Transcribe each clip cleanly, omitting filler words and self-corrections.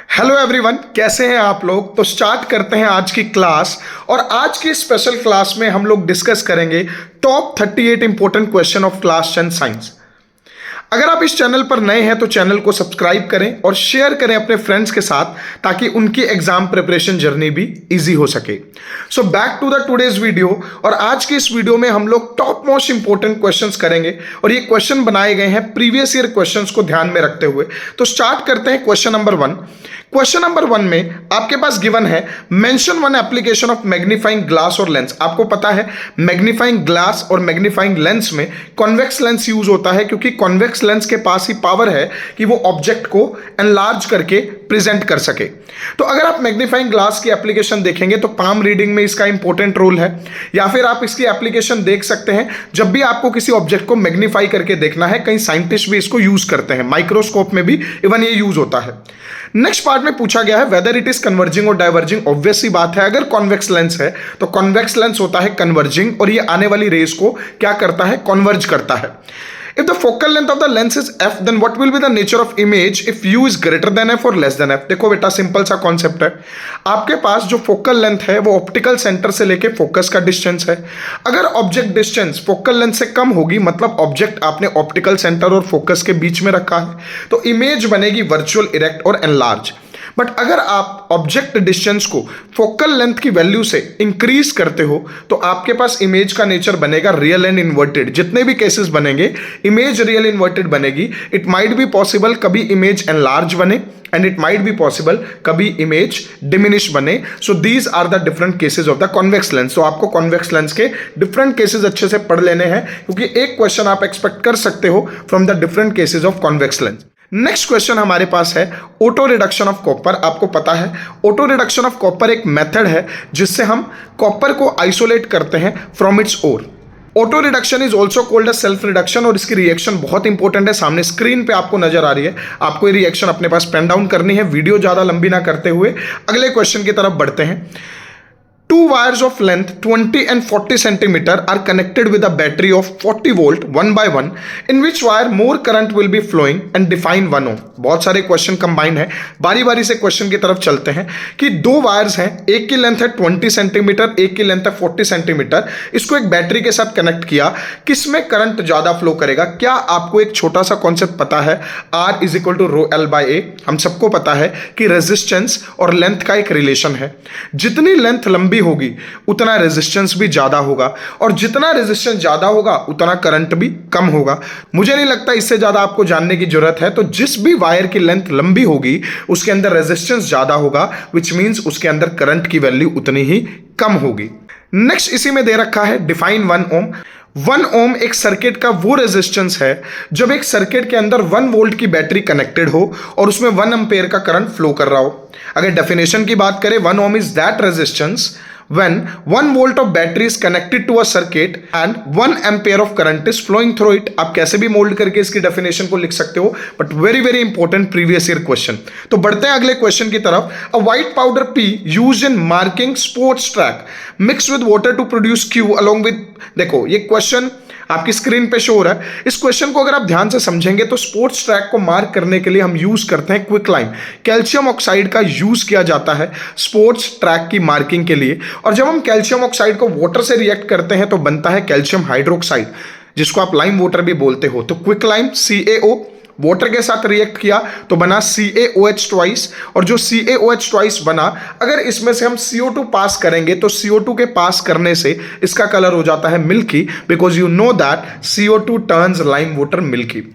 Hello everyone, कैसे हैं आप लोग। तो स्टार्ट करते हैं आज की क्लास। और आज की स्पेशल क्लास में हम लोग डिस्कस करेंगे top 38 important question of class 10 science. अगर आप इस चैनल पर नए हैं तो चैनल को सब्सक्राइब करें और शेयर करें अपने फ्रेंड्स के साथ, ताकि उनकी एग्जाम प्रिपरेशन जर्नी भी इजी हो सके। So back to the today's video. और आज की इस वीडियो में हम लोग टॉप मोस्ट इंपॉर्टेंट क्वेश्चंस करेंगे और ये क्वेश्चन बनाए गए हैं प्रीवियस ईयर क्वेश्चंस को ध्यान में रखते हुए। तो स्टार्ट करते हैं क्वेश्चन नंबर 1। क्वेश्चन नंबर 1 में आपके पास गिवन है mention one application of magnifying glass और लेंस। आपको पता है मैग्नीफाइंग ग्लास और मैग्नीफाइंग लेंस में कॉन्वेक्स लेंस यूज होता है, क्योंकि कॉन्वेक्स लेंस के पास ही पावर है कि वो ऑब्जेक्ट को एनलार्ज करके प्रेजेंट कर सके। तो अगर आप मैग्नीफाइंग ग्लास की एप्लीकेशन देखेंगे तो पाम रीडिंग में इसका इंपॉर्टेंट रोल है, या फिर आप इसकी एप्लीकेशन देख सकते हैं जब भी आपको किसी ऑब्जेक्ट को मैग्नीफाई करके देखना है। कई साइंटिस्ट भी इसको यूज करते हैं, माइक्रोस्कोप में भी इवन ये यूज होता है। नेक्स्ट पार्ट में पूछा गया है वेदर इट इज कन्वर्जिंग और डाइवर्जिंग। ऑब्वियस सी बात है, अगर कॉन्वेक्स लेंस है तो कॉन्वेक्स लेंस होता है कन्वर्जिंग, और ये आने वाली रेज को क्या करता है, कन्वर्ज करता है। If the focal length of the lens is f, then what will be the nature of image if u is greater than f or less than f? देखो बेटा, सिंपल सा कॉन्सेप्ट है। आपके पास जो फोकल लेंथ है वो optical centre से लेके फोकस का डिस्टेंस है। अगर ऑब्जेक्ट डिस्टेंस फोकल लेंथ से कम होगी, मतलब ऑब्जेक्ट आपने ऑप्टिकल सेंटर और फोकस के बीच में रखा है, तो इमेज बनेगी वर्चुअल, इरेक्ट और एनलार्ज। बट अगर आप ऑब्जेक्ट डिस्टेंस को फोकल लेंथ की वैल्यू से इंक्रीज करते हो तो आपके पास इमेज का नेचर बनेगा रियल एंड इन्वर्टेड। जितने भी केसेस बनेंगे इमेज रियल इन्वर्टेड बनेगी। इट माइट बी पॉसिबल कभी इमेज एनलार्ज बने, and it might be possible कभी इमेज डिमिनिश बने। So these are the different cases of the convex lens. तो आपको कॉन्वेक्स लेंस के डिफरेंट केसेस अच्छे से पढ़ लेने हैं, क्योंकि एक क्वेश्चन आप एक्सपेक्ट कर सकते हो from the different cases of convex lens. Next question हमारे पास है ऑटो रिडक्शन ऑफ कॉपर। आपको पता है ऑटो रिडक्शन ऑफ कॉपर एक मेथड है जिससे हम कॉपर को आइसोलेट करते हैं from its ore. Auto reduction is also called a self reduction, और इसकी रिएक्शन बहुत इंपॉर्टेंट है। सामने स्क्रीन पे आपको नजर आ रही है, आपको ये रिएक्शन अपने पास पेन डाउन करनी है। वीडियो ज्यादा लंबी ना करते हुए अगले क्वेश्चन की तरफ बढ़ते हैं। Two wires of length 20 and 40 centimeter are connected with a battery of 40 volt one by one, in which wire more current will be flowing and define 1 ohm। बहुत सारे क्वेश्चन कंबाइंड है, बारी बारी से क्वेश्चन की तरफ चलते हैं। कि दो वायर्स हैं, एक की लेंथ है 20 सेंटीमीटर, एक की लेंथ है 40 सेंटीमीटर। इसको एक बैटरी के साथ कनेक्ट किया, किसमें करंट ज्यादा फ्लो करेगा? क्या आपको एक छोटा सा कॉन्सेप्ट पता है? R is equal to rho L by A. हम सबको पता है कि रेजिस्टेंस और लेंथ का एक रिलेशन है। जितनी लेंथ लंबी होगी उतना रेजिस्टेंस भी ज्यादा होगा, और जितना रेजिस्टेंस ज्यादा होगा उतना करंट भी कम होगा। मुझे नहीं लगता इससे ज्यादा आपको जानने की जरूरत है। तो जिस भी वायर की लेंथ लंबी होगी उसके अंदर रेजिस्टेंस ज्यादा होगा, विच मींस उसके अंदर करंट की वैल्यू उतनी ही कम होगी। नेक्स्ट इसी में दे रखा है डिफाइन 1 ओम। 1 ओम एक सर्किट का वो रेजिस्टेंस है जब एक सर्किट के अंदर 1 वोल्ट की बैटरी कनेक्टेड हो और उसमें 1 एम्पेयर का करंट फ्लो कर रहा हो। अगर डेफिनेशन की बात करें, 1 ohm is that resistance when 1 volt of battery is connected to a circuit and 1 ampere of current is flowing through it। आप कैसे भी मोल्ड करके इसकी डेफिनेशन को लिख सकते हो, but very very important previous year question. तो बढ़ते हैं अगले क्वेश्चन की तरफ। A white powder P used in marking sports track mix with water to produce Q along with. देखो ये क्वेश्चन आपकी स्क्रीन पे शो हो रहा है। इस क्वेश्चन को अगर आप ध्यान से समझेंगे तो स्पोर्ट्स ट्रैक को मार्क करने के लिए हम यूज करते हैं क्विक लाइम। कैल्शियम ऑक्साइड का यूज किया जाता है स्पोर्ट्स ट्रैक की मार्किंग के लिए। और जब हम कैल्शियम ऑक्साइड को वाटर से रिएक्ट करते हैं तो बनता है कैल्शियम हाइड्रोक्साइड, जिसको आप लाइम वाटर भी बोलते हो। तो क्विक लाइम CaO वाटर के साथ रिएक्ट किया तो बना CaOH ट्वाइस, और जो CaOH ट्वाइस बना, अगर इसमें से हम CO2 पास करेंगे तो CO2 के पास करने से इसका कलर हो जाता है milky, because you know that CO2 turns lime water milky.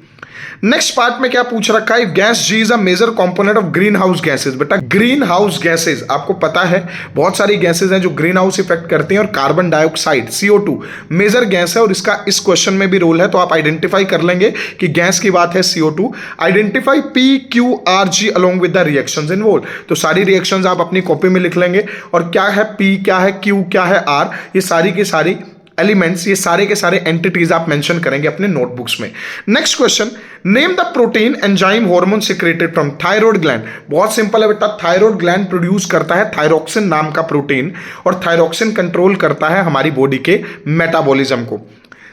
Next part में क्या पूछ रखा है? Gas G is a major component of green house gases. बेटा ग्रीन हाउस गैसेज आपको पता है बहुत सारी गैसेज हैं जो ग्रीन हाउस इफेक्ट करती हैं, और carbon dioxide CO2 major gas है, और इसका इस क्वेश्चन में भी रोल है। तो आप आइडेंटिफाई कर लेंगे कि गैस की बात है CO2। Identify PQRG along with the reactions involve. तो सारी रिएक्शंस आप अपनी कॉपी में लिख लेंगे, और क्या है P, क्या है Q, क्या है R, ये सारी की सारी एलिमेंट्स, ये सारे के सारे एंटिटीज आप मेंशन करेंगे अपने नोटबुक्स में। Next question, name the protein enzyme hormone secreted from thyroid gland. बहुत सिंपल है बेटा, थायराइड ग्लैंड प्रोड्यूस करता है थायरोक्सिन नाम का प्रोटीन, और थायरोक्सिन कंट्रोल करता है हमारी बॉडी के मेटाबॉलिज्म को।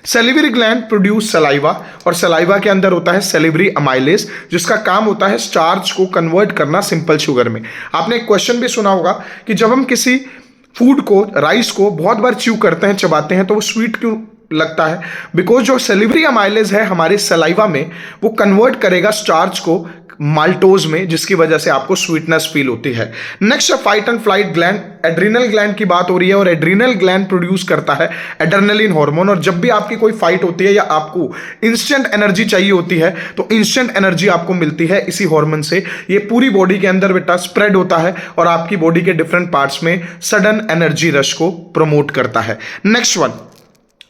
सेलिवरी ग्लैंड प्रोड्यूस सलाइवा, और सलाइवा के अंदर होता है सेलिवरी अमाइलेज, जिसका काम होता है स्टार्च को कन्वर्ट करना सिंपल शुगर में। आपने एक क्वेश्चन भी सुना होगा कि जब हम किसी फूड को, राइस को बहुत बार च्यू करते हैं, चबाते हैं, तो वो स्वीट क्यों लगता है? बिकॉज जो सेलिवरी अमाइलेज है हमारे सलाइवा में, वो कन्वर्ट करेगा स्टार्च को माल्टोज में, जिसकी वजह से आपको स्वीटनेस फील होती है। नेक्स्ट है fight and flight gland. Adrenal gland की बात हो रही है, और एड्रिनल ग्लैंड प्रोड्यूस करता है एड्रेनलिन हार्मोन, और जब भी आपकी कोई फाइट होती है या आपको इंस्टेंट एनर्जी चाहिए होती है, तो इंस्टेंट एनर्जी आपको मिलती है इसी हार्मोन से। ये पूरी बॉडी के अंदर बेटा स्प्रेड होता है और आपकी बॉडी के डिफरेंट पार्ट्स में सडन एनर्जी रश को प्रमोट करता है। Next one,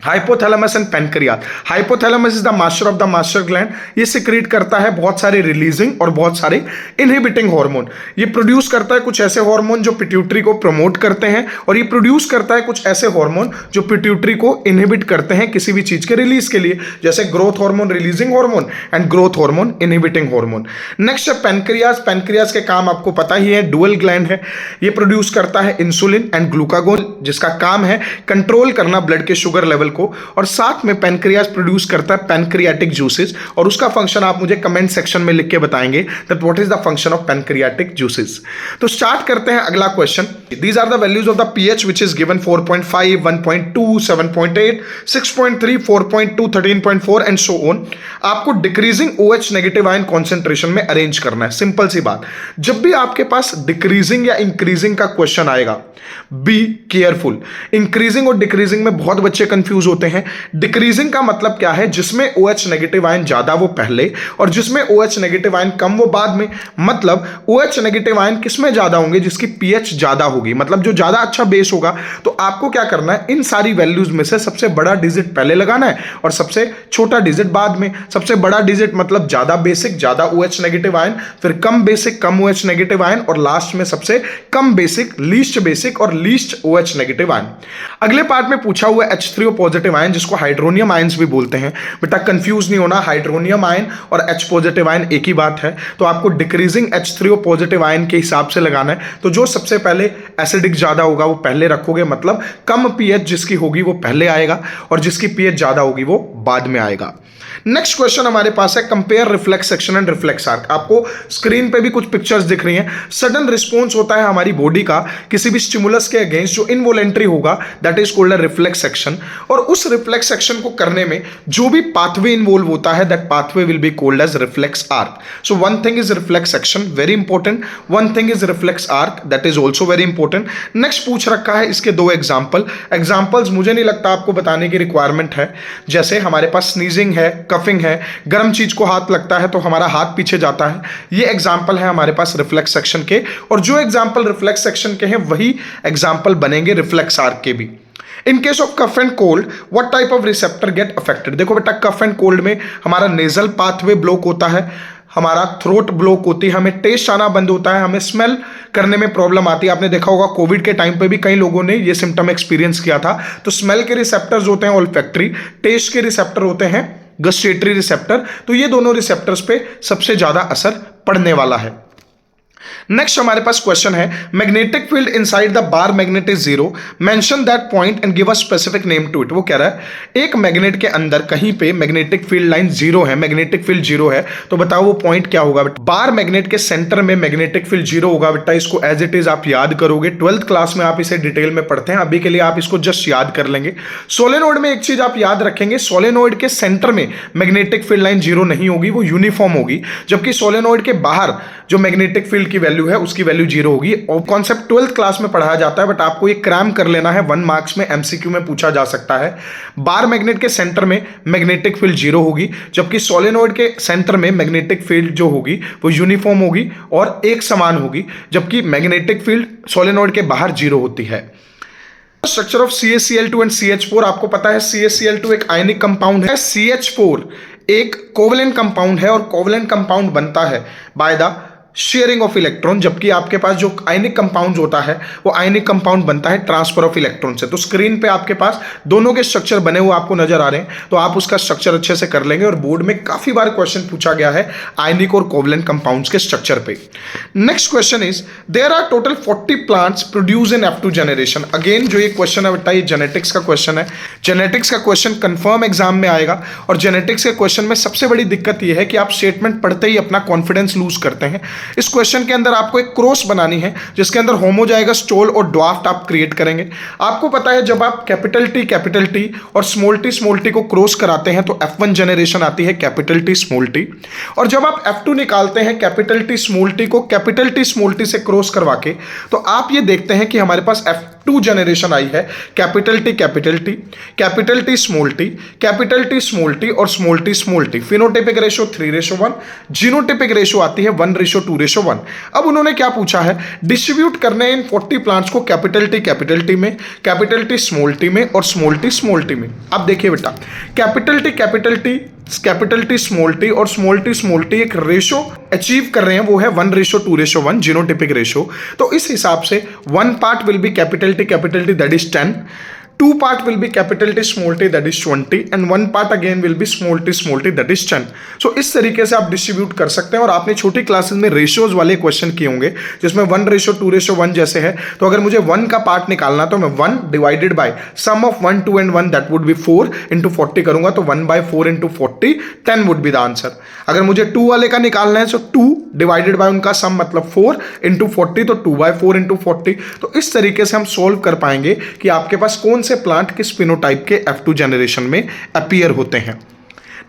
hypothalamus and pancreas. Hypothalamus is the master of the master gland. ये सिक्रीट करता है बहुत सारे रिलीजिंग और बहुत सारे इनहिबिटिंग हार्मोन। ये प्रोड्यूस करता है कुछ ऐसे हार्मोन जो पिट्यूटरी को प्रमोट करते हैं, और ये प्रोड्यूस करता है कुछ ऐसे हार्मोन जो पिट्यूटरी को इनहिबिट करते हैं किसी भी चीज के रिलीज के लिए, जैसे growth hormone releasing hormone and growth hormone inhibiting hormone. Next है पैनक्रियास। पैनक्रियास के काम आपको पता ही है, डुअल ग्लैंड है। ये प्रोड्यूस करता है इंसुलिन एंड ग्लूकागोन, जिसका काम है कंट्रोल करना ब्लड के शुगर लेवल को, और साथ में पैनक्रियास प्रोड्यूस करता है पैनक्रियाटिक जूसेस, और उसका फंक्शन आप मुझे कमेंट सेक्शन में लिख के बताएंगे that what is the function of pancreatic juices. तो स्टार्ट करते हैं अगला question. These are the values of the pH which is given 4.5, 1.2, 7.8, 6.3, 4.2, 13.4 and so on. आपको decreasing OH negative ion concentration में अरेंज करना है। सिंपल सी बात, जब भी आपके पास डिक्रीजिंग या इंक्रीजिंग का क्वेश्चन आएगा, बी केयरफुल। इंक्रीजिंग और डिक्रीजिंग में बहुत बच्चे कंफ्यूज होते हैं। डिक्रीजिंग का मतलब क्या है? जिसमें OH नेगेटिव आयन ज्यादा वो पहले, और जिसमें OH नेगेटिव आयन कम वो बाद में। मतलब OH नेगेटिव आयन किसमें ज्यादा होंगे? जिसकी pH ज्यादा होगी, मतलब जो ज्यादा अच्छा बेस होगा। तो आपको क्या करना है, इन सारी वैल्यूज में से सबसे बड़ा डिजिट पहले लगाना है और सबसे छोटा डिजिट बाद में। सबसे बड़ा डिजिट मतलब ज्यादा बेसिक, ज्यादा OH नेगेटिव आयन, फिर कम बेसिक, कम OH नेगेटिव आयन, और लास्ट में सबसे कम बेसिक, लीस्ट बेसिक और लीस्ट OH नेगेटिव आयन। अगले पार्ट में पूछा हुआ H3O पॉजिटिव आयन, जिसको हाइड्रोनियम आयंस भी बोलते हैं। बेटा कंफ्यूज नहीं होना, हाइड्रोनियम आयन और H पॉजिटिव आयन एक ही बात है। तो आपको डिक्रीजिंग H3O पॉजिटिव आयन के हिसाब से लगाना है। तो जो सबसे पहले एसिडिक ज्यादा होगा वो पहले रखोगे, मतलब कम pH जिसकी होगी वो पहले आएगा, और जिसकी pH ज्यादा होगी वो बाद में आएगा। नेक्स्ट क्वेश्चन हमारे पास है compare reflex section and reflex arc. आपको स्क्रीन पे भी कुछ पिक्चर्स दिख रही हैं। सडन रिस्पॉन्स होता है हमारी बॉडी का किसी भी स्टिमुलस के अगेंस्ट जो इनवॉलेंट्री होगा, that is called a reflex section. और उस रिफ्लेक्स सेक्शन को करने में जो भी पाथवे इन्वॉल्व होता है, that pathway will be called as reflex arc. So one thing is reflex section, very important. One thing is reflex arc, that is also very important. Next पूछ रखा है इसके दो एग्जाम्पल्स मुझे नहीं लगता आपको बताने की रिक्वायरमेंट है। जैसे हमारे पास स्नीजिंग है, कफिंग है, गर्म चीज को हाथ लगता है तो हमारा हाथ पीछे जाता है। ये एग्जाम्पल है हमारे पास रिफ्लेक्स सेक्शन के, और जो एग्जाम्पल रिफ्लेक्स सेक्शन के हैं वही एग्जाम्पल बनेंगे रिफ्लेक्स आर्क के भी। In case of cough and cold, what type of receptor get affected? देखो बेटा, कफ एंड कोल्ड में हमारा नेजल पाथवे ब्लॉक होता है, हमारा थ्रोट ब्लॉक होती है, हमें टेस्ट आना बंद होता है, हमें स्मेल करने में प्रॉब्लम आती है। आपने देखा होगा कोविड के टाइम पे भी कई लोगों ने ये सिम्टम एक्सपीरियंस किया था। तो स्मेल के रिसेप्टर्स होते हैं ओल्फैक्टरी, टेस्ट के रिसेप्टर होते हैं गस्टेटरी रिसेप्टर। तो ये दोनों रिसेप्टर्स पे सबसे ज्यादा असर पड़ने वाला है। नेक्स्ट हमारे पास क्वेश्चन है, magnetic field inside the bar magnet is zero, mention that point and give a specific name to it. वो कह रहा है एक मैग्नेट के अंदर कहीं पे मैग्नेटिक फील्ड लाइन जीरो है, मैग्नेटिक फील्ड जीरो है, तो बताओ वो पॉइंट क्या होगा? बार मैग्नेट के सेंटर में मैग्नेटिक फील्ड जीरो होगा। बेटा इसको एज इट इज आप याद करोगे, 12th क्लास में आप इसे डिटेल में पढ़ते हैं, अभी के लिए आप इसको जस्ट याद कर लेंगे। सोलेनोइड में एक चीज आप याद रखेंगे, सोलेनोइड के सेंटर में मैग्नेटिक फील्ड लाइन जीरो नहीं होगी, वो यूनिफॉर्म होगी, जबकि सोलेनोइड के बाहर जो मैग्नेटिक फील्ड की वैल्यू है उसकी वैल्यू जीरो होगी। और कॉन्सेप्ट 12th क्लास में पढ़ाया जाता है, बट आपको ये क्रैम कर लेना है, 1 मार्क्स में MCQ में पूछा जा सकता है। बार मैग्नेट के सेंटर में मैग्नेटिक फील्ड जीरो होगी, जबकि सोलेनोइड के सेंटर में मैग्नेटिक फील्ड जो होगी वो यूनिफॉर्म होगी और एक समान होगी, जबकि मैग्नेटिक फील्ड सोलेनोइड के बाहर जीरो होती है। Structure of CaCl2 and CH4 आपको पता है, CaCl2 एक आयनिक कंपाउंड है, CH4 एक कोवलेंट कंपाउंड है, और कोवलेंट कंपाउंड बनता है by the sharing of electron, जबकि आपके पास जो आयनिक कंपाउंड होता है वो आयनिक कंपाउंड बनता है ट्रांसफर ऑफ इलेक्ट्रॉन से। तो स्क्रीन पे आपके पास दोनों के स्ट्रक्चर बने हुए आपको नजर आ रहे हैं, तो आप उसका स्ट्रक्चर अच्छे से कर लेंगे। और बोर्ड में काफी बार क्वेश्चन पूछा गया है आयनिक और कोवलेंट कंपाउंड्स के स्ट्रक्चर पे। Next question is there are total 40 plants produce in F2 generation. Again जो ये क्वेश्चन है बेटा ये जेनेटिक्स का क्वेश्चन है। जेनेटिक्स का क्वेश्चन कंफर्म एग्जाम में आएगा। और जेनेटिक्स के क्वेश्चन में सबसे बड़ी दिक्कत यह है कि आप स्टेटमेंट पढ़ते ही अपना कॉन्फिडेंस लूज करते हैं। इस क्वेश्चन के अंदर आपको एक क्रॉस बनानी है जिसके अंदर होमोजाइगस टोल और ड्वार्फ आप क्रिएट करेंगे। आपको पता है जब आप कैपिटल टी और स्मॉल टी को क्रॉस कराते हैं तो F1 जनरेशन आती है कैपिटल टी स्मॉल टी। और जब आप F2 निकालते हैं कैपिटल टी स्मॉल टी को कैपिटल टी स्मॉल टी से क्रॉस करवा के, तो आप ये देखते हैं कि हमारे पास F2 जनरेशन आई है capital T small T, capital T small T और small T. Phenotypic ratio 3:1, genotypic ratio आती है 1:2:1। अब उन्होंने क्या पूछा है, डिस्ट्रीब्यूट करने इन 40 प्लांट्स को कैपिटल टी में, कैपिटल टी में और स्मॉल टी में। अब देखिए बेटा कैपिटल टी स्मॉल टी और स्मॉल टी एक रेशो अचीव कर रहे हैं, वो है 1:2:1 जीनोटाइपिक रेशो। तो इस हिसाब से 1 part will be capital T that is 10, 2 part will be capital T small t that is 20 and 1 part again will be small t that is 10। so इस तरीके से आप डिस्ट्रीब्यूट कर सकते हैं। और आपने छोटी क्लासेस में रेशियोज वाले क्वेश्चन किए होंगे जिसमें 1:2:1 जैसे है। तो अगर मुझे 1 का पार्ट निकालना तो मैं 1 divided by sum of 1, 2 and 1 that would be 4 into 40 करूंगा तो 1/4 into 40 10 would be the answer. अगर मुझे 2 वाले का निकालना है तो 2 डिवाइडेड बाय उनका सम मतलब 4 into 40 तो 2/4 into 40। तो इस तरीके से हम सोल्व कर पाएंगे कि आपके पास कौन से प्लांट किस फिनोटाइप के F2 जनरेशन में अपीयर होते हैं।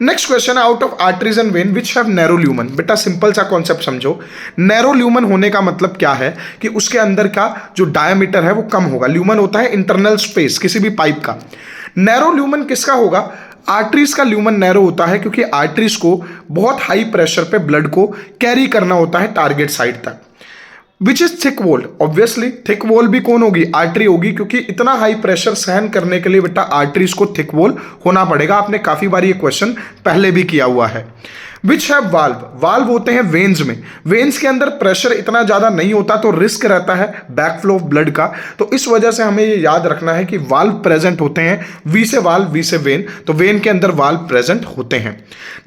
Next question, out of arteries and when which have narrow lumen. बेटा सिंपल सा कॉन्सेप्ट समझो। नैरो ल्यूमन होने का मतलब क्या है कि उसके अंदर का जो डायमीटर है वो कम होगा। ल्यूमन होता है इंटरनल स्पेस किसी भी पाइप का। नैरो ल्यूमन किसका होगा? आर्टरीज का ल्यूमन नैरो होता है क्योंकि आर्टरीज को बहुत हाई प्रेशर पे ब्लड को कैरी करना होता है टारगेट साइड तक। Which is thick wall, obviously thick wall भी कौन होगी? आर्टरी होगी, क्योंकि इतना हाई प्रेशर सहन करने के लिए बेटा आर्टरीज को थिक वॉल होना पड़ेगा। आपने काफी बार ये क्वेश्चन पहले भी किया हुआ है। विच हैव वाल्व, वाल्व होते हैं वेन्स में। वेन्स के अंदर प्रेशर इतना ज्यादा नहीं होता तो रिस्क रहता है बैकफ्लो ऑफ ब्लड का। तो इस वजह से हमें ये याद रखना है कि वाल्व प्रेजेंट होते हैं। वी से वाल्व, वी से वेन, तो वेन के अंदर वाल्व प्रेजेंट होते हैं।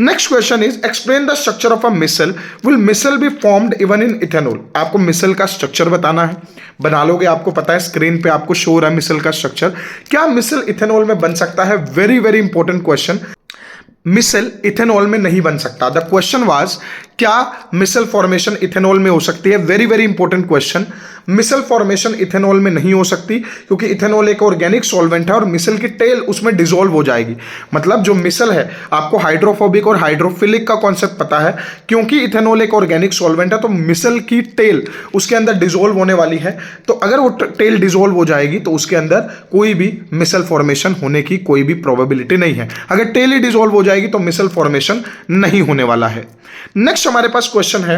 Next question is explain the structure of a micelle. Will micelle be formed even in ethanol. आपको मिसल का स्ट्रक्चर बताना है, बना लोगे। आपको पता है स्क्रीन पे आपको शो हो रहा है मिसल का स्ट्रक्चर। क्या मिसल इथेनॉल में बन सकता है? Very very important question. Micelle ethanol में नहीं बन सकता। द क्वेश्चन वाज क्या मिसल फॉर्मेशन इथेनॉल में हो सकती है? Very very important question. Micelle formation ethanol में नहीं हो सकती क्योंकि इथेनॉल एक ऑर्गेनिक सॉल्वेंट है और मिसल की टेल उसमें डिसॉल्व हो जाएगी। मतलब जो मिसल है, आपको हाइड्रोफोबिक और हाइड्रोफिलिक का कॉन्सेप्ट पता है। क्योंकि इथेनॉल एक ऑर्गेनिक सॉल्वेंट है तो मिसल की टेल उसके अंदर डिसॉल्व होने वाली है। तो अगर वो टेल डिसॉल्व हो जाएगी तो उसके अंदर कोई भी मिसल फॉर्मेशन होने की कोई भी प्रोबेबिलिटी नहीं है। अगर टेल ही डिसॉल्व हो जाएगी तो मिसल फॉर्मेशन नहीं होने वाला है। नेक्स्ट हमारे पास क्वेश्चन है,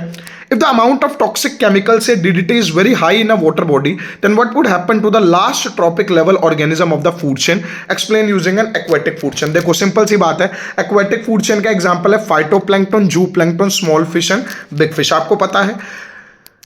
if the amount of toxic chemical say DDT is very high in a water body then what would happen to the last trophic level organism of the food chain. Explain using an aquatic food chain. देखो simple सी बात है, aquatic food chain का example है phytoplankton, zooplankton, small fish and big fish. आपको पता है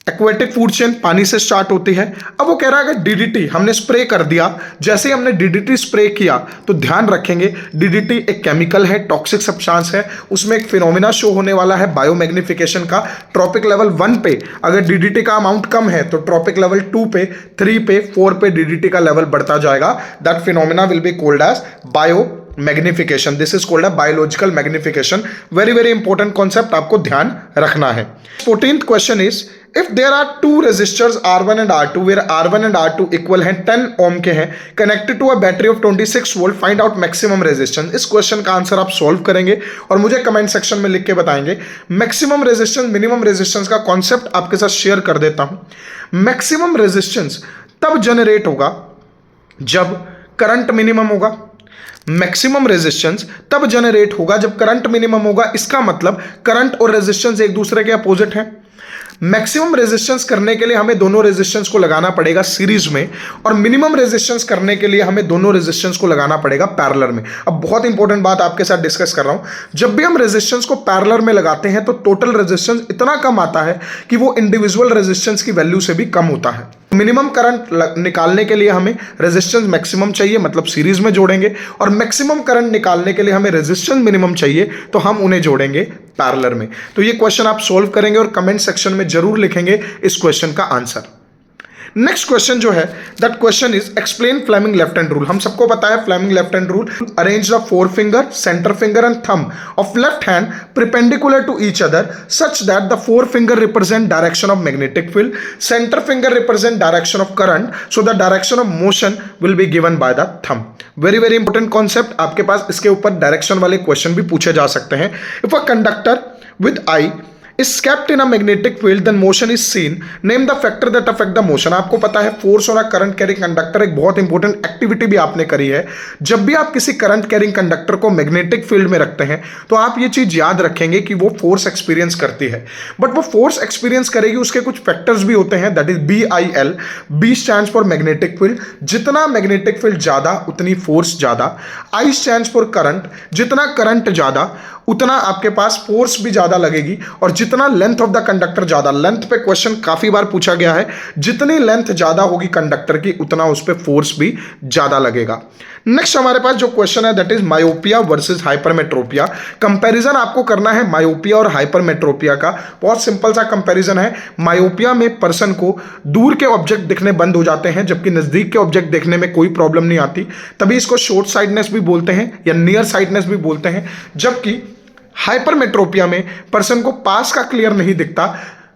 aquatic food chain पानी से स्टार्ट होती है। अब वो कह रहा है अगर DDT हमने स्प्रे कर दिया, जैसे ही हमने DDT स्प्रे किया तो ध्यान रखेंगे DDT एक केमिकल है, टॉक्सिक सब्सटेंस है। उसमें एक फिनोमिना शो होने वाला है बायोमैग्निफिकेशन का। ट्रॉपिक लेवल 1 पे अगर DDT का अमाउंट कम है तो ट्रॉपिक लेवल 2 पे, 3 पे, 4 पे DDT का लेवल बढ़ता जाएगा। That phenomena will be called as biomagnification. This is called a biological magnification. Very very important concept आपको ध्यान रखना है। 14th question is if there are 2 resistors R1 and R2 where R1 and R2 equal हैं 10 ohm के हैं connected to a battery of 26 volt, find out maximum resistance. इस क्वेश्चन का आंसर आप सॉल्व करेंगे और मुझे कमेंट सेक्शन में लिख के बताएंगे। मैक्सिमम रेजिस्टेंस मिनिमम रेजिस्टेंस का कॉन्सेप्ट आपके साथ शेयर कर देता हूं। मैक्सिमम रेजिस्टेंस तब जनरेट होगा जब करंट मिनिमम होगा। मैक्सिमम रेजिस्टेंस तब जनरेट होगा जब करंट मिनिमम होगा। इसका मतलब करंट और रेजिस्टेंस एक दूसरे के अपोजिट हैं। मैक्सिमम रेजिस्टेंस करने के लिए हमें दोनों रेजिस्टेंस को लगाना पड़ेगा सीरीज में, और मिनिमम रेजिस्टेंस करने के लिए हमें दोनों रेजिस्टेंस को लगाना पड़ेगा पैरेलल में। अब बहुत इंपॉर्टेंट बात आपके साथ डिस्कस कर रहा हूं, जब भी हम रेजिस्टेंस को पैरेलल में लगाते हैं तो टोटल रेजिस्टेंस इतना कम आता है कि वो इंडिविजुअल रेजिस्टेंस की वैल्यू से भी कम होता है। मिनिमम करंट निकालने के लिए हमें रेजिस्टेंस मैक्सिमम चाहिए, मतलब सीरीज में जोड़ेंगे, और मैक्सिमम करंट निकालने के लिए हमें रेजिस्टेंस मिनिमम चाहिए, तो हम उन्हें जोड़ेंगे पैरेलल में। तो ये क्वेश्चन आप सोल्व करेंगे और कमेंट सेक्शन में जरूर लिखेंगे इस क्वेश्चन का आंसर। नेक्स्ट क्वेश्चन जो है, that question is explain Fleming left hand rule. हम सबको पता है Fleming left hand rule, arrange the four finger, centre finger and thumb of left hand perpendicular to each other such that the four finger represent direction of magnetic field, center finger represent direction of current, so the direction of motion will be given by the thumb. Very very important concept, आपके पास इसके ऊपर direction वाले question भी पूछे जा सकते हैं। If a conductor with I is kept in a magnetic field then motion is seen, name the factor that affect the motion। आपको पता है फोर्स और करंट कैरिंग कंडक्टर एक बहुत इंपॉर्टेंट एक्टिविटी भी आपने करी है। जब भी आप किसी करंट कैरिंग कंडक्टर को मैग्नेटिक फील्ड में रखते हैं तो आप ये चीज याद रखेंगे कि वो फोर्स एक्सपीरियंस करती है, बट वो फोर्स एक्सपीरियंस करेगी उसके कुछ फैक्टर्स भी होते हैं, that is BIL। B stands for magnetic field, जितना मैग्नेटिक फील्ड ज्यादा उतनी फोर्स ज्यादा। I स्टैंड्स फॉर करंट, जितना करंट ज्यादा उतना आपके पास फोर्स भी ज्यादा लगेगी, और जितना लेंथ ऑफ द कंडक्टर ज्यादा, लेंथ पे क्वेश्चन काफी बार पूछा गया है, जितनी लेंथ ज्यादा होगी कंडक्टर की उतना उस पे फोर्स भी ज्यादा लगेगा। नेक्स्ट हमारे पास जो क्वेश्चन है that is myopia versus hypermetropia. Comparison आपको करना है मायोपिया और हाइपरमेट्रोपिया का। बहुत सिंपल सा कंपैरिजन है। मायोपिया में पर्सन को दूर के ऑब्जेक्ट दिखने बंद हो जाते हैं, जबकि नजदीक के ऑब्जेक्ट देखने में कोई प्रॉब्लम नहीं आती, तभी इसको शॉर्ट साइडनेस भी बोलते हैं या नियर साइडनेस भी बोलते हैं। जबकि हाइपरमेट्रोपिया में पर्सन को पास का क्लियर नहीं दिखता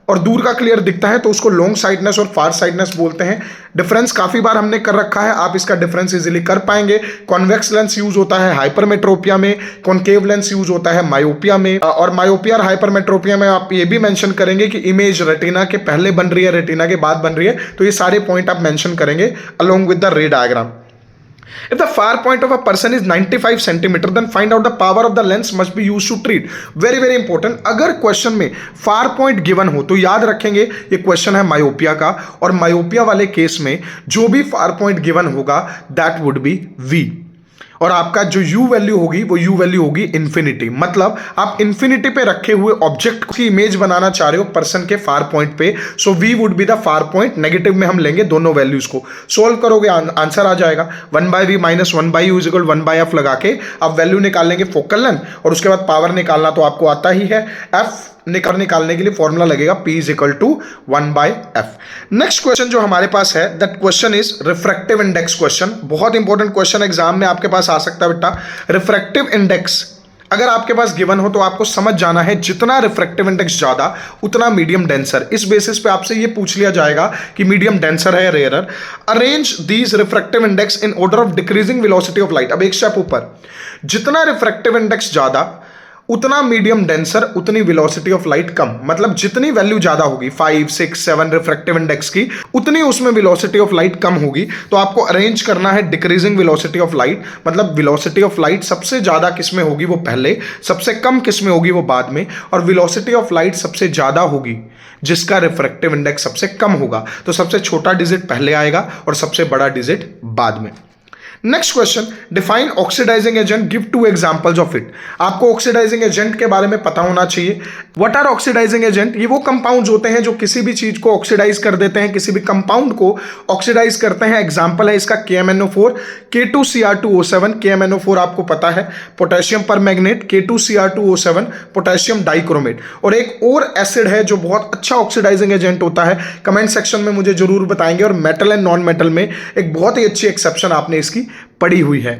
और दूर का क्लियर दिखता है, तो उसको लॉन्ग साइडनेस और फार साइडनेस बोलते हैं। डिफरेंस काफी बार हमने कर रखा है, आप इसका डिफरेंस इजीली कर पाएंगे। कॉन्वेक्स लेंस यूज होता है हाइपरमेट्रोपिया में, कॉनकेव लेंस यूज होता है मायोपिया में। और मायोपिया और हाइपरमेट्रोपिया में आप ये भी मेंशन करेंगे कि इमेज रेटिना के पहले बन रही है, रेटिना के बाद बन रही है, तो ये सारे पॉइंट आप मेंशन करेंगे अलोंग विद द रे diagram. If the far point of a person is 95 centimeter, then find out the power of the lens must be used to treat. Very very important. अगर question में far point given हो तो याद रखेंगे ये question है myopia का, और मायोपिया वाले केस में जो भी फार पॉइंट गिवन होगा दैट वुड बी V, और आपका जो U वैल्यू होगी वो U वैल्यू होगी इन्फिनिटी। मतलब आप इन्फिनिटी पे रखे हुए ऑब्जेक्ट की इमेज बनाना चाह रहे हो पर्सन के फार पॉइंट पे, सो V would be the far point. Negative में हम लेंगे दोनों वैल्यूज को, सोल्व करोगे आंसर आ जाएगा 1/V minus 1/U is equal 1/F लगा के आप वैल्यू निकालेंगे फोकल लेंथ, और उसके बाद पावर निकालना तो आपको आता ही है। F निकालने के लिए फॉर्मूला लगेगा P is equal to 1/F। Next question जो हमारे पास है that question is refractive index question. बहुत इंपॉर्टेंट क्वेश्चन एग्जाम में आपके पास आ सकता है बेटा। रिफ्रैक्टिव इंडेक्स अगर आपके पास गिवन हो तो आपको समझ जाना है, जितना रिफ्रैक्टिव इंडेक्स ज्यादा उतना मीडियम डेंसर। इस बेसिस पे आपसे ये पूछ लिया जाएगा कि मीडियम डेंसर है या rarer. Arrange these refractive index in order of decreasing velocity of light. अब एक स्टेप ऊपर, जितना रिफ्रैक्टिव इंडेक्स ज्यादा उतना मीडियम डेंसर, उतनी वेलोसिटी ऑफ लाइट कम। मतलब जितनी वैल्यू ज्यादा होगी 5, 6, 7 रिफ्रैक्टिव इंडेक्स की, उतनी उसमें वेलोसिटी ऑफ लाइट कम होगी। तो आपको अरेंज करना है डिक्रीजिंग वेलोसिटी ऑफ लाइट, मतलब वेलोसिटी ऑफ लाइट सबसे ज्यादा किस में होगी वो पहले, सबसे कम किस में होगी वो बाद में, और वेलोसिटी ऑफ लाइट सबसे ज्यादा होगी जिसका रिफ्रैक्टिव इंडेक्स सबसे कम होगा। तो सबसे छोटा डिजिट पहले आएगा और सबसे बड़ा डिजिट बाद में। Next question, define oxidising agent, give 2 examples of it. आपको ऑक्सीडाइजिंग एजेंट के बारे में पता होना चाहिए। What are oxidising agent? ये वो कंपाउंड्स होते हैं जो किसी भी चीज को ऑक्सीडाइज कर देते हैं, किसी भी कंपाउंड को ऑक्सीडाइज करते हैं। एग्जांपल है इसका KMnO4, K2Cr2O7। KMnO4 आपको पता है potassium permanganate, K2Cr2O7 potassium dichromate. और एक और एसिड है जो बहुत अच्छा ऑक्सीडाइजिंग एजेंट होता है, कमेंट सेक्शन में मुझे जरूर बताएंगे। और मेटल एंड नॉन मेटल में एक बहुत ही अच्छी एक्सेप्शन आपने इसकी पड़ी हुई है।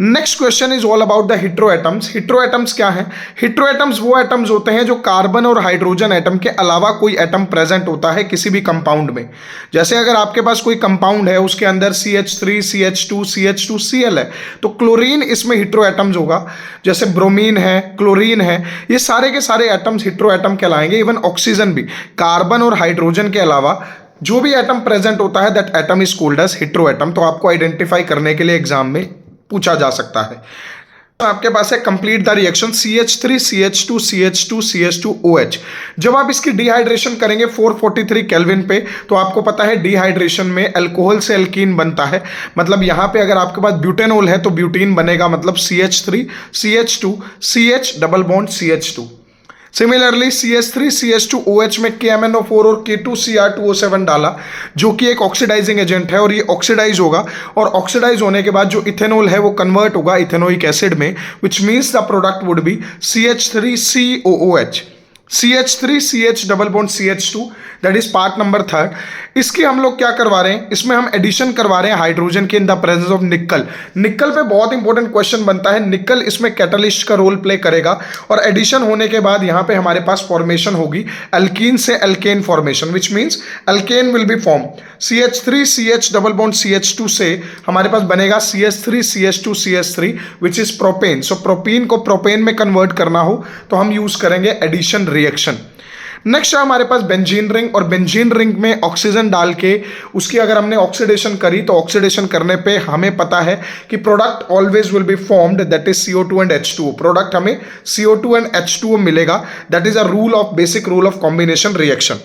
Next question is all about the hetero atoms. Hetero atoms क्या है? हिट्रो एटम्स वो एटम्स होते हैं जो कार्बन और हाइड्रोजन एटम के अलावा कोई एटम प्रेजेंट होता है किसी भी कंपाउंड में। जैसे अगर आपके पास कोई कंपाउंड है, उसके अंदर CH3, CH2, CH2Cl है, तो क्लोरीन इसमें हिट्रो एटम्स होगा। जैसे ब्रोमीन है, क्लोरीन है, ये सारे के सारे एटम्स हिट्रो एटम कहलाएंगे। इवन ऑक्सीजन भी कार्बन और हाइड्रोजन के अलावा जो भी एटम प्रेजेंट होता है that atom is called as hetero atom. तो आपको आइडेंटिफाई करने के लिए एग्जाम में पूछा जा सकता है। आपके पास है complete the reaction CH3 CH2 CH2 CH2OH। जब आप इसकी डिहाइड्रेशन करेंगे 443 केल्विन पे, तो आपको पता है डिहाइड्रेशन में अल्कोहल से एल्कीन बनता है। मतलब यहां पे अगर आपके पास ब्यूटेनॉल है तो ब्यूटीन बनेगा, मतलब CH3 CH2 CH double bond CH2। Similarly CH3 CH2OH में KMnO4 और K2Cr2O7 डाला, जो कि एक ऑक्सीडाइजिंग एजेंट है और ये ऑक्सीडाइज होगा, और ऑक्सीडाइज होने के बाद जो इथेनॉल है वो कन्वर्ट होगा इथेनोइक एसिड में, which means the product would be CH3COOH, CH3CH double bond CH2, that is part number 3rd। इसकी हम लोग क्या करवा रहे हैं, इसमें हम एडिशन करवा रहे हैं हाइड्रोजन के इन द प्रेजेंस ऑफ निकल। निकल पे बहुत इंपॉर्टेंट क्वेश्चन बनता है, निकल इसमें कैटलिस्ट का रोल प्ले करेगा, और एडिशन होने के बाद यहां पे हमारे पास फॉर्मेशन होगी अल्कीन से alkane formation, which means alkane will be form. CH3CH double bond CH2 से हमारे पास बनेगा CH3CH2CH3 which is propane. So propene को प्रोपेन में कन्वर्ट करना हो तो हम यूज करेंगे एडिशन रिएक्शन। नेक्स्ट है हमारे पास बेंजीन रिंग, और बेंजीन रिंग में ऑक्सीजन डाल के उसकी अगर हमने ऑक्सीडेशन करी तो ऑक्सीडेशन करने पे हमें पता है कि product always will be formed, that is CO2 and H2O। Product हमें CO2 एंड H2O मिलेगा, that is a rule of basic rule of combination reaction.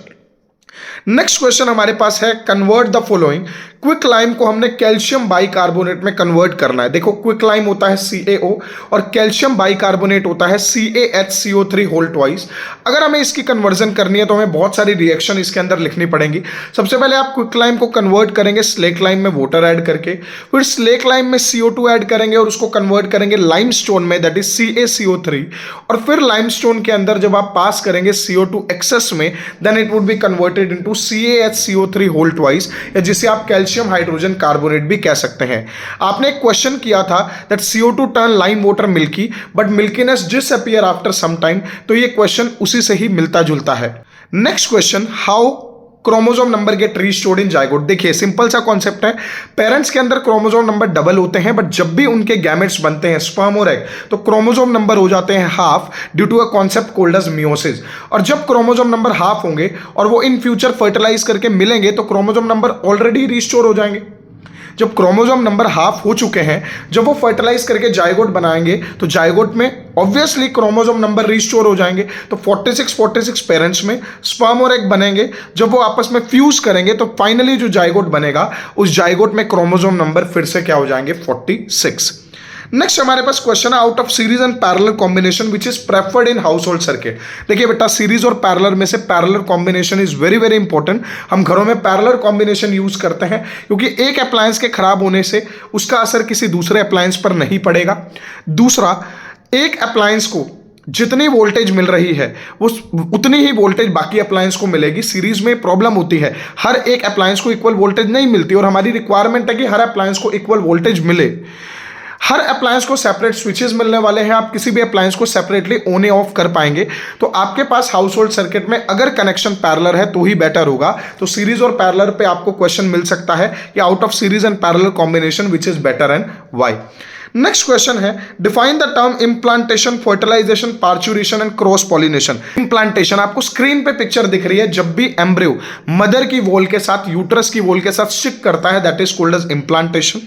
Next question हमारे पास है convert the following. Quick lime को हमने calcium bicarbonate में convert करना है। देखो क्विक लाइम होता है CaO और कैल्शियम बाइकार्बोनेट होता है CaHCO3 होल ट्वाइस। अगर हमें इसकी कन्वर्जन करनी है तो हमें बहुत सारी रिएक्शन इसके अंदर लिखनी पड़ेंगी। सबसे पहले आप क्विक लाइम को कन्वर्ट करेंगे स्लेक लाइम में वाटर ऐड करके, फिर स्लेक लाइम में CO2 ऐड करेंगे और उसको कन्वर्ट करेंगे लाइमस्टोन में, दैट इज CaCO3, और फिर लाइमस्टोन के अंदर जब आप पास करेंगे CO2 एक्सेस में, then it would be converted into CaHCO3 whole twice, या जिसे आप कैल्शियम हाइड्रोजन कार्बोनेट भी कह सकते हैं। आपने एक क्वेश्चन किया था that CO2 turn lime water milky but milkiness disappear after some time, तो ये क्वेश्चन उसी से ही मिलता जुलता है। Next question, how chromosome number get restored in zygote. देखिए सिंपल सा कॉन्सेप्ट है, पेरेंट्स के अंदर क्रोमोसोम नंबर डबल होते हैं, बट जब भी उनके गैमेट्स बनते हैं स्पर्म और एग, तो क्रोमोसोम नंबर हो जाते हैं half due to a concept called as meiosis. और जब क्रोमोसोम नंबर हाफ होंगे और वो इन फ्यूचर फर्टिलाइज करके मिलेंगे तो क्रोमोसोम नंबर ऑलरेडी रीस्टोर हो जाएंगे। जब क्रोमोसोम नंबर हाफ हो चुके हैं, जब वो फर्टिलाइज करके जाइगोट बनाएंगे तो जाइगोट में ऑब्वियसली क्रोमोसोम नंबर रिस्टोर हो जाएंगे, तो 46 पेरेंट्स में स्पर्म और एग बनेंगे। जब वो आपस में फ्यूज करेंगे तो फाइनली जो जाइगोट बनेगा उस जाइगोट में क्रोमोसोम नंबर फिर से क्या हो जाएंगे, 46। नेक्स्ट हमारे पास क्वेश्चन है out of series and parallel combination which is preferred in house hold circuit. देखिए बेटा सीरीज और पैरेलल में से parallel combination is very very important. हम घरों में पैरेलल कॉम्बिनेशन यूज करते हैं क्योंकि एक अप्लायंस के खराब होने से उसका असर किसी दूसरे अप्लायंस पर नहीं पड़ेगा। दूसरा, एक अप्लायंस को जितनी वोल्टेज मिल रही है उतनी ही वोल्टेज बाकी अप्लायंस को मिलेगी। सीरीज में प्रॉब्लम होती है, हर एक अप्लायंस को इक्वल वोल्टेज नहीं मिलती, और हमारी रिक्वायरमेंट है कि हर अप्लायंस को इक्वल वोल्टेज मिले। हर अप्लायंस को सेपरेट स्विचेस मिलने वाले हैं, आप किसी भी अप्लायंस को सेपरेटली ऑन या ऑफ कर पाएंगे। तो आपके पास हाउस होल्ड सर्किट में अगर कनेक्शन पैरेलल है तो ही बेटर होगा। तो सीरीज और पैरेलल पे आपको क्वेश्चन मिल सकता है कि out of series and parallel combination which is better and why. Next question है define the term implantation, fertilisation, parturition and cross pollination. Implantation, आपको स्क्रीन पे पिक्चर दिख रही है, जब भी एम्ब्रियो मदर की वॉल के साथ, यूट्रस की वॉल के साथ स्टिक करता है, that is called as implantation.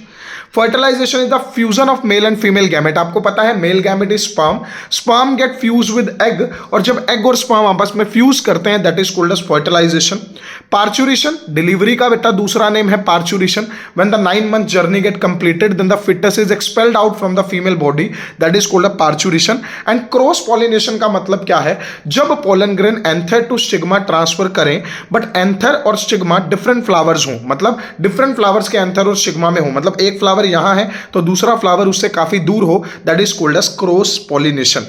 Fertilisation is the fusion of male and female gamete. आपको पता है male gamete is sperm, sperm get fuse with egg, और जब एग और स्पर्म आपस में फ्यूज करते हैं that is called as fertilisation. Parturition, delivery का बेटा दूसरा नेम है parturition. When the 9 month journey get completed then the foetus is expelled out from the female body, that is called a parturition. And cross pollination का मतलब क्या है, जब pollen grain anther to stigma transfer करें but anther और stigma different flowers हों, मतलब different flowers के एंथर और स्टिग्मा में हो, मतलब एक फ्लावर यहां है तो दूसरा फ्लावर उससे काफी दूर हो, that is called as cross pollination.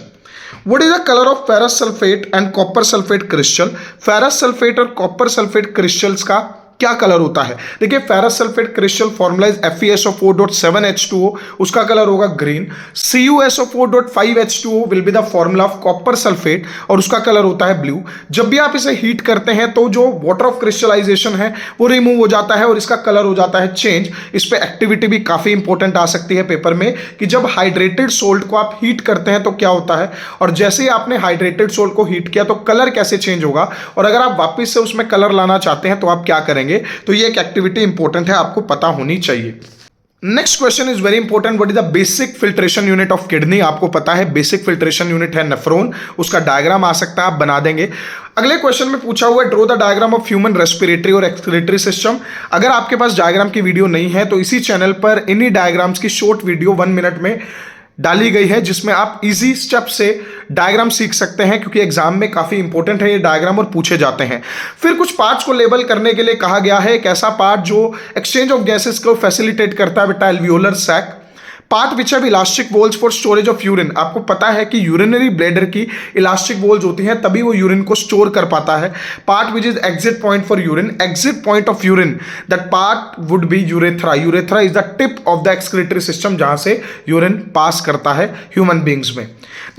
What is the color of ferrous sulfate and copper sulfate crystal? Ferrous sulphate और कॉपर सल्फेट क्रिस्टल्स का क्या कलर होता है? देखिए ferrous sulphate crystal formalise FeSO4.7H2O, उसका कलर होगा green. CuSO4.5H2O will be the formula of copper sulphate और उसका कलर होता है ब्लू। जब भी आप इसे हीट करते हैं तो जो वाटर ऑफ क्रिस्टलाइजेशन है वो रिमूव हो जाता है और इसका कलर हो जाता है चेंज। इस पे एक्टिविटी भी काफी इंपॉर्टेंट आ सकती है पेपर में कि जब हाइड्रेटेड सोल्ट को आप हीट करते हैं तो क्या होता है, और जैसे ही आपने हाइड्रेटेड सोल्ट को हीट किया तो कलर कैसे चेंज होगा, और अगर आप वापस से उसमें कलर लाना चाहते हैं तो आप क्या करेंगे। तो ये एक एक्टिविटी इंपॉर्टेंट है, आपको पता होनी चाहिए। Next question is very important, what is the basic filtration unit of kidney. आपको पता है बेसिक फिल्ट्रेशन यूनिट है नेफ्रॉन, उसका डायग्राम आ सकता है, आप बना देंगे। अगले क्वेश्चन में पूछा हुआ है draw the diagram of human respiratory और एक्सक्रीटरी सिस्टम। अगर आपके पास डायग्राम की वीडियो नहीं है तो इसी चैनल पर इन्हीं डायग्राम्स की शॉर्ट वीडियो 1 मिनट में डाली गई है, जिसमें आप इजी स्टेप से डायग्राम सीख सकते हैं, क्योंकि एग्जाम में काफी इंपॉर्टेंट है ये डायग्राम और पूछे जाते हैं। फिर कुछ पार्ट्स को लेबल करने के लिए कहा गया है, एक ऐसा पार्ट जो एक्सचेंज ऑफ गैसेस को फैसिलिटेट करता है बेटा, alveolar sac. Part which have elastic walls for storage of urine. आपको पता है कि यूरिनरी ब्लैडर की इलास्टिक वॉल्स होती हैं, तभी वो यूरिन को स्टोर कर पाता है। Part which is exit point for urine, exit point of urine, that part would be urethra. Urethra is the tip of the excretory system, जहां से यूरिन पास करता है ह्यूमन बींग्स में।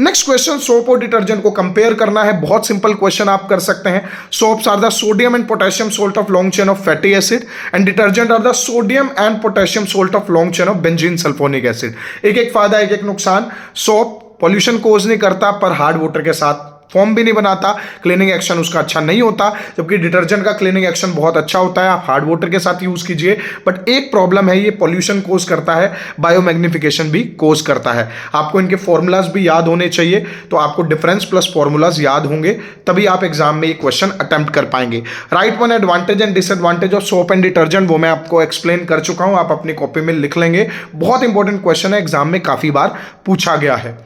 नेक्स्ट क्वेश्चन, सोप और detergent को compare करना है। बहुत सिंपल क्वेश्चन आप कर सकते हैं। Soaps are the sodium and potassium salt of long chain of fatty acid and detergent are the sodium and potassium salt of long chain of benzene sulphonic acid. एक एक फायदा, एक एक नुकसान। सोप पॉल्यूशन कोज नहीं करता, पर हार्ड वाटर के साथ फॉर्म भी नहीं बनाता, क्लीनिंग एक्शन उसका अच्छा नहीं होता, जबकि डिटर्जेंट का क्लीनिंग एक्शन बहुत अच्छा होता है। आप हार्ड वाटर के साथ यूज कीजिए, बट एक प्रॉब्लम है, ये पॉल्यूशन कोज करता है, बायोमैग्निफिकेशन भी कोज करता है। आपको इनके फॉर्मूलाज भी याद होने चाहिए, तो आपको डिफरेंस प्लस फॉर्मूलाज याद होंगे, तभी आप एग्जाम में ये क्वेश्चन अटेम्प्ट कर पाएंगे। Right one advantage and disadvantage of soap and detergent, वो मैं आपको एक्सप्लेन कर चुका हूं, आप अपनी कॉपी में लिख लेंगे। बहुत इंपॉर्टेंट क्वेश्चन है, एग्जाम में काफी बार पूछा गया है।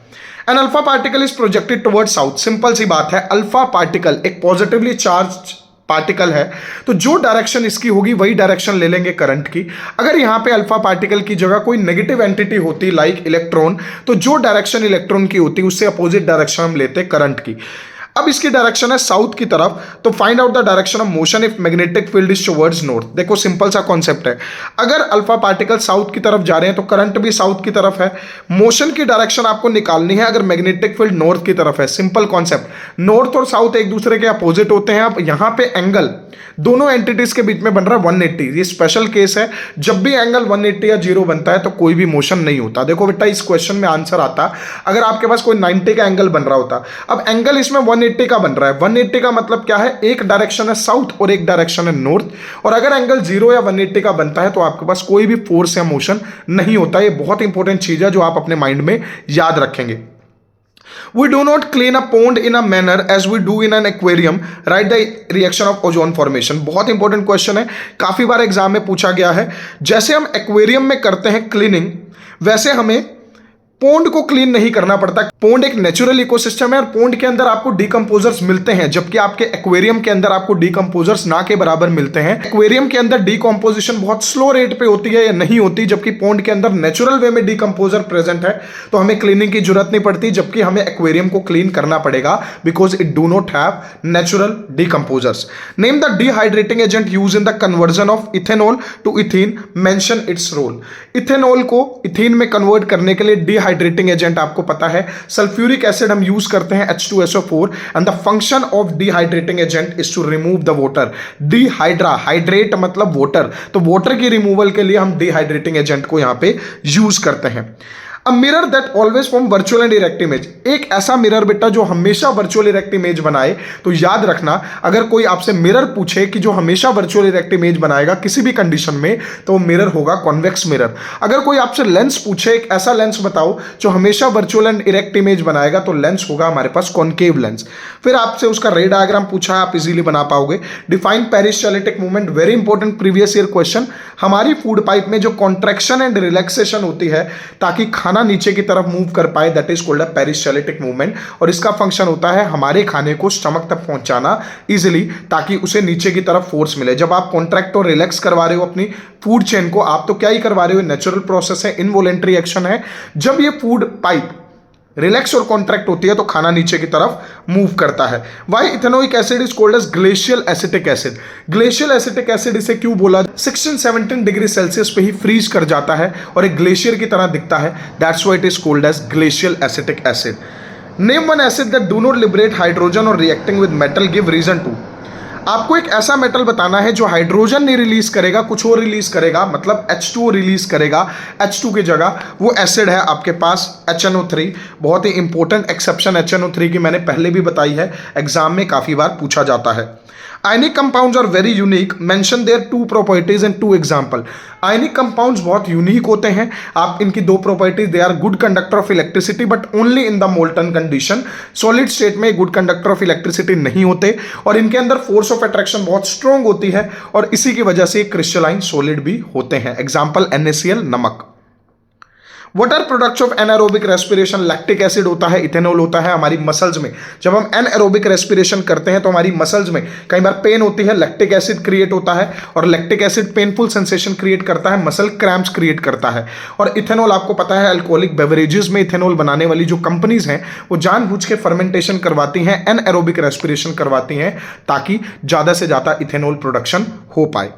An alpha particle is projected toward south. Simple सी बात है, अल्फा पार्टिकल एक पॉजिटिवली चार्ज पार्टिकल है, तो जो डायरेक्शन इसकी होगी वही डायरेक्शन ले लेंगे करंट की। अगर यहां पे अल्फा पार्टिकल की जगह कोई नेगेटिव एंटिटी होती लाइक इलेक्ट्रॉन, तो जो डायरेक्शन इलेक्ट्रॉन की होती उससे अपोजिट डायरेक्शन हम लेते करंट की। अब इसकी डायरेक्शन है साउथ की तरफ, तो find out the direction of motion if magnetic field is towards north. देखो सिंपल सा कॉन्सेप्ट है, अगर अल्फा पार्टिकल साउथ की तरफ जा रहे हैं तो करंट भी साउथ की तरफ है। मोशन की डायरेक्शन आपको निकालनी है अगर मैग्नेटिक फील्ड नॉर्थ की तरफ है। सिंपल कॉन्सेप्ट, नॉर्थ और साउथ एक दूसरे के अपोजिट होते हैं। अब यहां पे एंगल दोनों एंटिटीज के बीच में बन रहा है 180। ये स्पेशल केस है, जब भी एंगल 180 या 0 बनता है तो कोई भी मोशन नहीं होता। देखो बेटा, इस क्वेश्चन में आंसर आता अगर आपके पास कोई 90 का एंगल बन रहा होता। अब एंगल इसमें 180 का बन रहा है। 180 का मतलब क्या है, एक डायरेक्शन है साउथ और एक डायरेक्शन है नॉर्थ, और अगर एंगल 0 या 180 का बनता है तो आपके पास कोई भी फोर्स या मोशन नहीं होता। ये बहुत इंपॉर्टेंट चीज है जो आप अपने माइंड में याद रखेंगे। We do not clean a pond in a manner as we do in an aquarium. Write the reaction of ozone formation. बहुत इंपॉर्टेंट क्वेश्चन है, काफी बार एग्जाम में पूछा गया है। जैसे हम एक्वेरियम में करते हैं क्लीनिंग, वैसे हमें पोंड को क्लीन नहीं करना पड़ता। पोंड एक नेचुरल इकोसिस्टम है और पोंड के अंदर आपको डीकंपोजर्स मिलते हैं, जबकि आपके एक्वेरियम के अंदर आपको डीकंपोजर्स ना के बराबर मिलते हैं। एक्वेरियम के अंदर डीकंपोजिशन बहुत स्लो रेट पे होती है या नहीं होती, जबकि पोंड के अंदर नेचुरल वे में डीकंपोजर प्रेजेंट है, तो हमें क्लीनिंग की जरूरत नहीं पड़ती, जबकि हमें एक्वेरियम को क्लीन करना पड़ेगा because it do not have natural decomposers. Name the dehydrating agent use in the conversion of ethanol to ethene, mention its role. Ethanol को इथीन में कन्वर्ट करने के लिए हाइड्रेटिंग एजेंट आपको पता है सल्फ्यूरिक एसिड हम यूज करते हैं H2SO4 and the function of dehydrating agent is to remove the water. डिहाइड्रा, हाइड्रेट मतलब वाटर, तो वाटर की रिमूवल के लिए हम डिहाइड्रेटिंग एजेंट को यहां पे यूज करते हैं। A mirror that always form virtual and erect image. एक ऐसा मिरर बेटा जो हमेशा वर्चुअल इरेक्ट इमेज बनाए, तो याद रखना अगर कोई आपसे मिरर पूछे कि जो हमेशा वर्चुअल इरेक्ट इमेज बनाएगा किसी भी कंडीशन में, तो वो मिरर होगा कॉन्वेक्स मिरर। अगर कोई आपसे लेंस पूछे, एक ऐसा लेंस बताओ जो हमेशा वर्चुअल एंड इरेक्ट इमेज बनाएगा, तो लेंस होगा हमारे पास कॉनकेव लेंस। फिर आपसे उसका रे डायग्राम पूछा है, आप इजीली बना पाओगे। Define peristaltic movement, very important previous year question. हमारी फूड पाइप में जो कॉन्ट्रैक्शन एंड रिलैक्सेशन होती है ताकि खाना नीचे की तरफ मूव कर पाए, that is called a peristaltic movement, और इसका फंक्शन होता है हमारे खाने को स्टमक तक पहुंचाना इजीली, ताकि उसे नीचे की तरफ फोर्स मिले। जब आप कॉन्ट्रैक्ट और रिलैक्स करवा रहे हो अपनी फूड चेन को, आप तो क्या ही करवा रहे हो, नेचुरल प्रोसेस है, इनवॉलेंटरी एक्शन है। जब ये फूड पाइप रिलैक्स और कॉन्ट्रैक्ट होती है तो खाना नीचे की तरफ मूव करता है। Why ethanoic acid is called as glacial acetic acid. Glacial acetic acid इसे क्यों बोला, 16-17 डिग्री सेल्सियस पे ही फ्रीज कर जाता है और एक ग्लेशियर की तरह दिखता है, that's why it is called as glacial acetic acid. Name one acid that do not liberate hydrogen और reacting with metal, give reason to. आपको एक ऐसा मेटल बताना है जो हाइड्रोजन नहीं रिलीज करेगा, कुछ और रिलीज करेगा, मतलब H2O रिलीज करेगा। H2 की जगह वो एसिड है आपके पास HNO3। बहुत ही इंपॉर्टेंट एक्सेप्शन HNO3 की मैंने पहले भी बताई है, एग्जाम में काफी बार पूछा जाता है। Ionic compounds are very unique, mention their two properties and two example. Ionic compounds बहुत यूनिक होते हैं, आप इनकी दो properties, they are good conductor of electricity but only in the molten condition. Solid state में गुड कंडक्टर ऑफ इलेक्ट्रिसिटी नहीं होते और इनके अंदर फोर्स ऑफ अट्रैक्शन बहुत स्ट्रॉन्ग होती है और इसी की वजह से क्रिस्टलाइन सॉलिड भी होते हैं। एग्जाम्पल NaCl, नमक। What are products of anaerobic respiration? Lactic acid होता है, इथेनॉल होता है हमारी मसल्स में। जब हम एनारोबिक रेस्पिरेशन करते हैं तो हमारी मसल्स में कई बार पेन होती है, लैक्टिक एसिड क्रिएट होता है और lactic acid painful sensation create करता है, मसल क्रैम्प्स क्रिएट करता है। और इथेनॉल आपको पता है अल्कोहलिक बेवरेजेस में इथेनॉल बनाने वाली जो कंपनीज हैं वो जानबूझ के फर्मेंटेशन करवाती हैं, एनारोबिक रेस्पिरेशन करवाती हैं ताकि ज़्यादा से ज़्यादा इथेनॉल प्रोडक्शन हो पाए।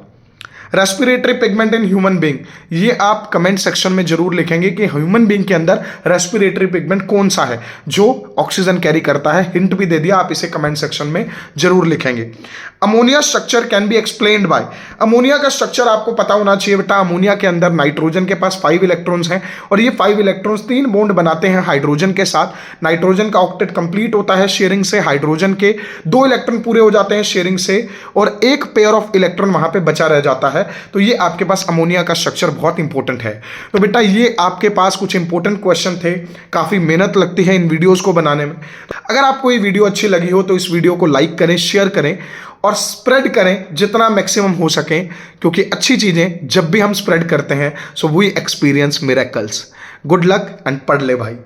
Respiratory pigment in human being, ये आप कमेंट सेक्शन में जरूर लिखेंगे कि ह्यूमन बीइंग के अंदर रेस्पिरेटरी पिगमेंट कौन सा है जो ऑक्सीजन कैरी करता है। हिंट भी दे दिया, आप इसे कमेंट सेक्शन में जरूर लिखेंगे। Ammonia structure can be explained bye, ammonia का स्ट्रक्चर आपको पता होना चाहिए बेटा। अमोनिया के अंदर नाइट्रोजन के पास 5 इलेक्ट्रॉन्स हैं और ये 5 इलेक्ट्रॉन्स 3 बॉन्ड बनाते हैं हाइड्रोजन के साथ। नाइट्रोजन का ऑक्टेट कंप्लीट होता है शेयरिंग से, हाइड्रोजन के 2 इलेक्ट्रॉन पूरे हो जाते हैं शेयरिंग से और एक पेयर ऑफ इलेक्ट्रॉन वहां पे बचा रह जाता है। तो ये आपके पास अमोनिया का स्ट्रक्चर बहुत इंपॉर्टेंट है। तो बेटा ये आपके पास कुछ इंपॉर्टेंट क्वेश्चन थे, काफी मेहनत लगती है इन वीडियोस को बनाने में। अगर आपको ये वीडियो अच्छी लगी हो तो इस वीडियो को लाइक करें, शेयर करें और स्प्रेड करें जितना मैक्सिमम हो सके, क्योंकि अच्छी चीजें जब भी हम स्प्रेड करते हैं so we experience miracles. Good luck and पढ़ ले भाई।